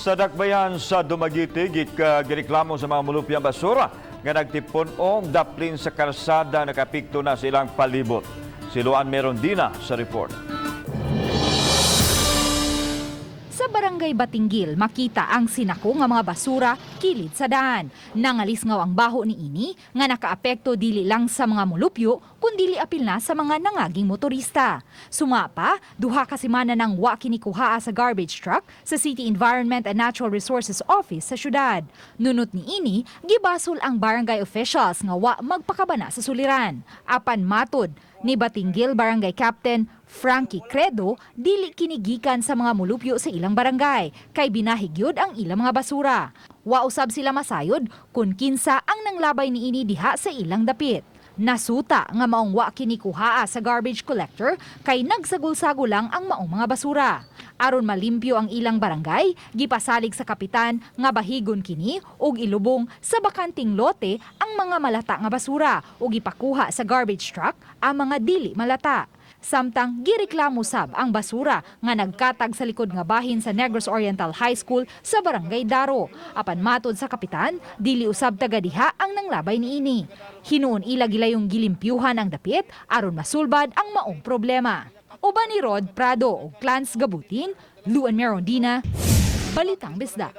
Sa dakbayan sa Dumaguete, gireklamo sa mga mulupyang basura nga nagtipon og daplin sa kalsada nakapikto na silang palibot. Si Luan Merondina sa report. Sa barangay Batinggil, makita ang sinako nga mga basura kilid sa daan. Nangalisngaw ang baho ni ini nga nakaapekto dili lang sa mga mulupyo kundi apil na sa mga nangaging motorista. Sumapa, duha ka semana nang wa kinikuhaa sa garbage truck sa City Environment and Natural Resources Office sa syudad. Nunot ni ini, gibasol ang barangay officials nga wa magpakabana sa suliran. Apan matod ni Batinggil Barangay Captain Frankie Credo, dili kinigikan sa mga mulupyo sa ilang barangay, kay binahigyod ang ilang mga basura. Wa usab sila masayod kung kinsa ang nanglabay ni ini diha sa ilang dapit. Nasuta nga maong wa kinikuhaa sa garbage collector kay nagsagol-sagol lang ang maong mga basura. Aron malimpyo ang ilang barangay, gipasalig sa kapitan nga bahigon kini ug ilubong sa bakanting lote ang mga malata nga basura ug ipakuha sa garbage truck ang mga dili malata. Samtang gireklamo sab ang basura nga nagkatag sa likod nga bahin sa Negros Oriental High School sa Barangay Daro. Apan matod sa kapitan, dili usab taga diha ang nanglabay niini. Hinuon ila gilayong gilimpyuhan ang dapit aron masulbad ang maong problema. Uban ni Rod Prado ug Clans Gabutin, Luan Merondina, Balitang Bisda.